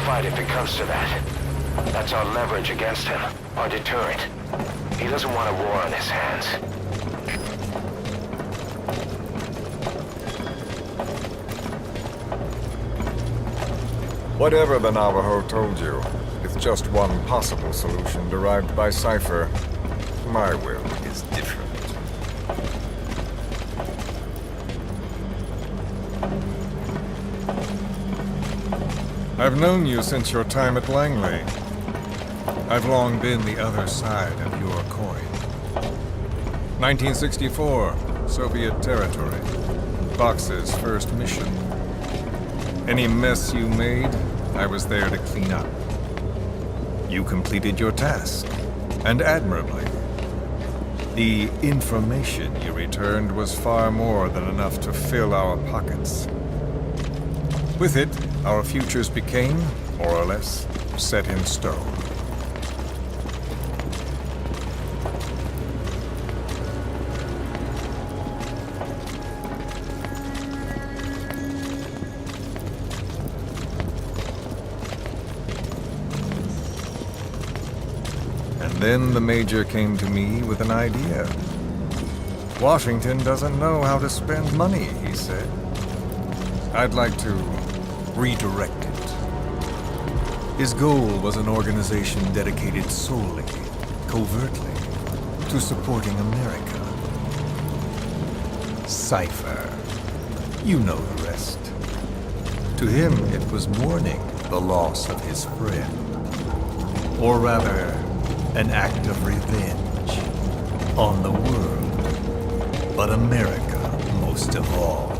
fight if it comes to that. That's our leverage against him, our deterrent. He doesn't want a war on his hands. Whatever the Navajo told you, it's just one possible solution derived by Cypher. My will is different. I've known you since your time at Langley. I've long been the other side of your coin. 1964, Soviet territory. Fox's first mission. Any mess you made, I was there to clean up. You completed your task, and admirably. The information you returned was far more than enough to fill our pockets. With it, our futures became, more or less, set in stone. And then the Major came to me with an idea. Washington doesn't know how to spend money, he said. I'd like to redirect it. His goal was an organization dedicated solely, covertly, to supporting America. Cypher. You know the rest. To him, it was mourning the loss of his friend. Or rather, an act of revenge on the world, but America most of all.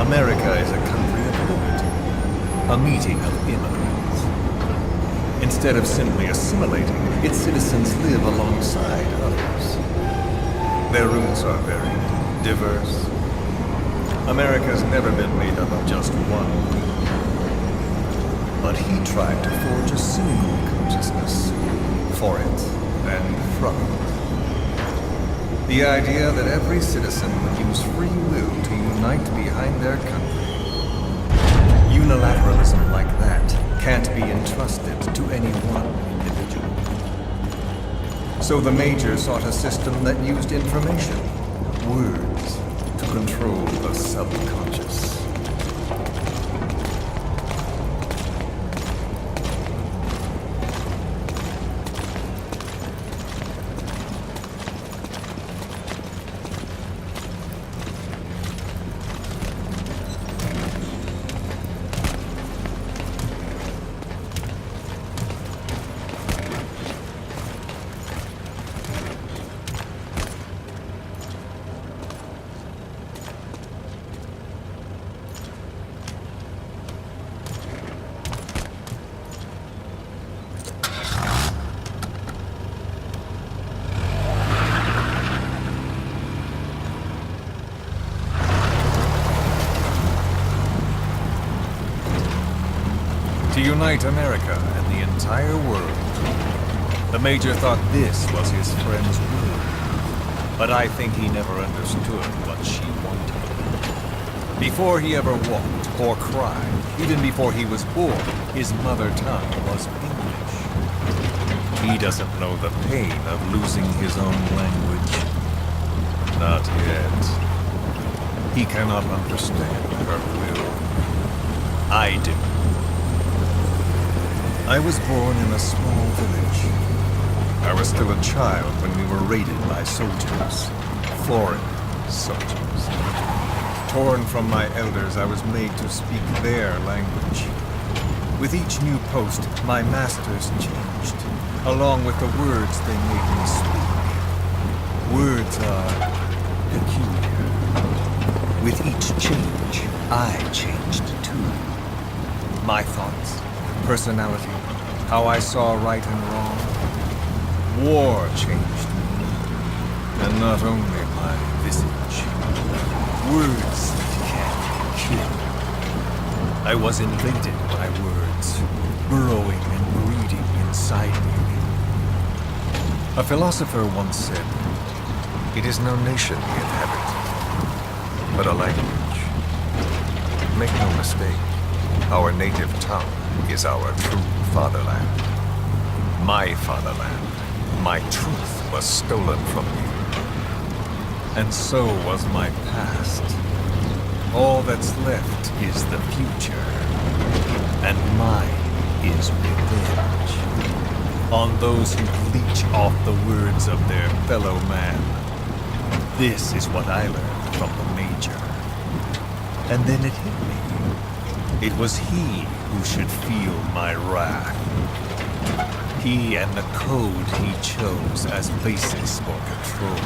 America is a country of liberty, a meeting of immigrants. Instead of simply assimilating, its citizens live alongside others. Their roots are varied, diverse. America's never been made up of just one people. But he tried to forge a single consciousness for it and from it. The idea that every citizen would use free will to unite behind their country. Unilateralism like that can't be entrusted to any one individual. So the Major sought a system that used information, words, to control the subconscious. To unite America and the entire world. The Major thought this was his friend's will. But I think he never understood what she wanted. Before he ever walked or cried, even before he was born, his mother tongue was English. He doesn't know the pain of losing his own language. Not yet. He cannot understand her will. I do. I was born in a small village. I was still a child when we were raided by soldiers. Foreign soldiers. Torn from my elders, I was made to speak their language. With each new post, my masters changed, along with the words they made me speak. Words are peculiar. With each change, I changed too. My thoughts, personality, how I saw right and wrong. War changed me, and not only my visage. Words can kill. I was invaded by words, burrowing and breeding in inside me. A philosopher once said, "It is no nation we inhabit, but a language." Make no mistake, our native tongue is our true fatherland. My fatherland, my truth was stolen from me. And so was my past. All that's left is the future. And mine is revenge. On those who leech off the words of their fellow man. This is what I learned from the Major. And then it hit me. It was he who should feel my wrath. He and the code he chose as basis for control.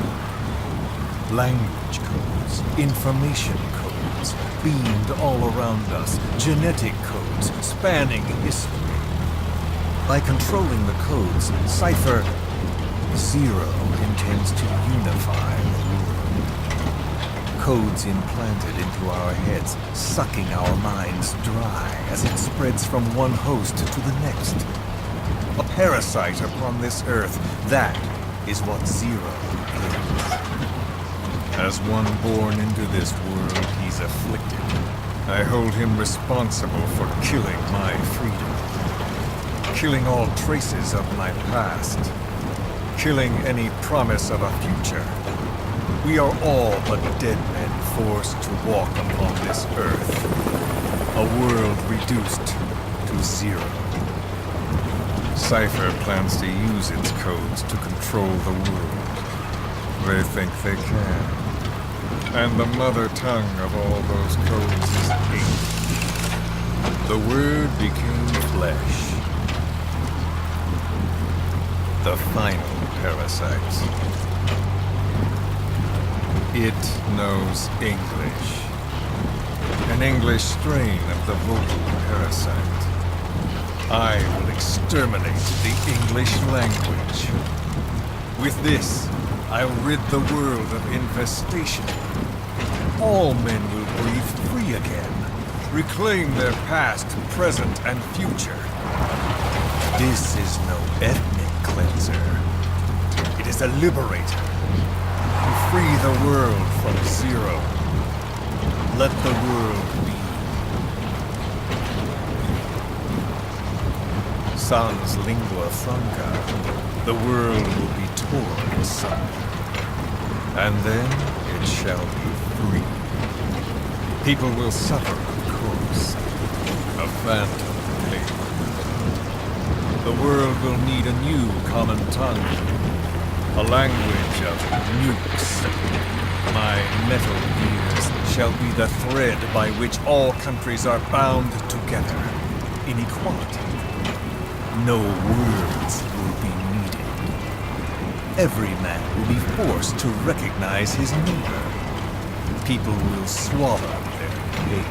Language codes, information codes, beamed all around us, genetic codes spanning history. By controlling the codes, Cypher Zero intends to unify the world. Codes implanted into our heads, sucking our minds dry as it spreads from one host to the next. A parasite upon this earth, that is what Zero is. As one born into this world, he's afflicted. I hold him responsible for killing my freedom. Killing all traces of my past. Killing any promise of a future. We are all but dead men forced to walk upon this earth. A world reduced to zero. Cypher plans to use its codes to control the world. They think they can. And the mother tongue of all those codes is hate. The word became flesh. The final parasite. It knows English. An English strain of the vocal parasite. I will exterminate the English language. With this, I'll rid the world of infestation. All men will breathe free again, reclaim their past, present, and future. This is no ethnic cleanser. It is a liberator. To free the world from Zero. Let the world be. Sans lingua franca, the world will be torn asunder. And then it shall be free. People will suffer, of course. A phantom pain. The world will need a new common tongue. A language of nukes. My metal gears shall be the thread by which all countries are bound together. In equality. No words will be needed. Every man will be forced to recognize his neighbor. People will swallow their pain.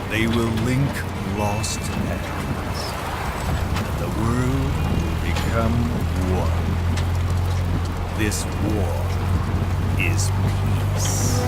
They will link lost hands. And the world will become one. This war is peace.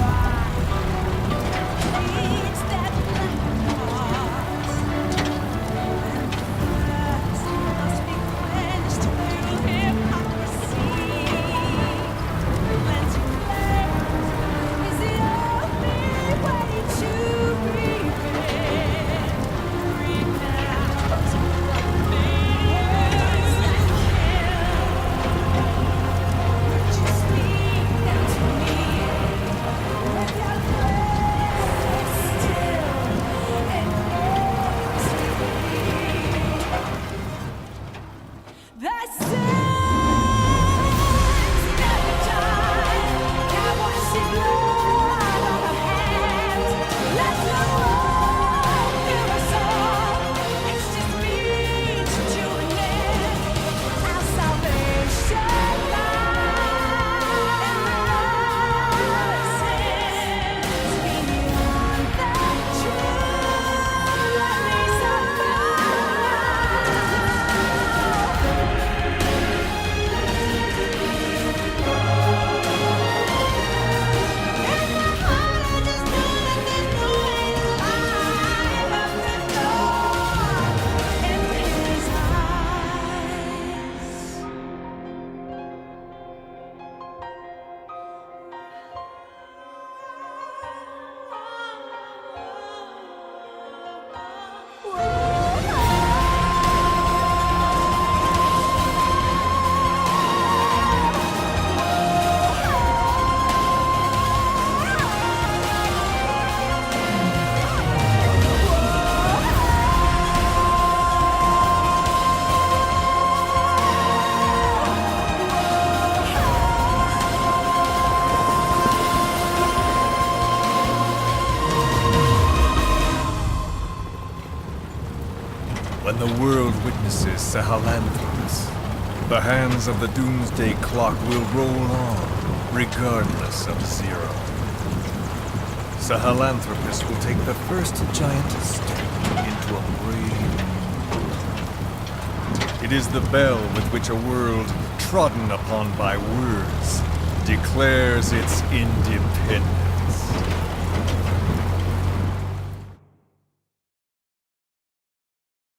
Sahelanthropus. The hands of the doomsday clock will roll on, regardless of Zero. Sahelanthropus will take the first giant step into a brave world. It is the bell with which a world trodden upon by words declares its independence.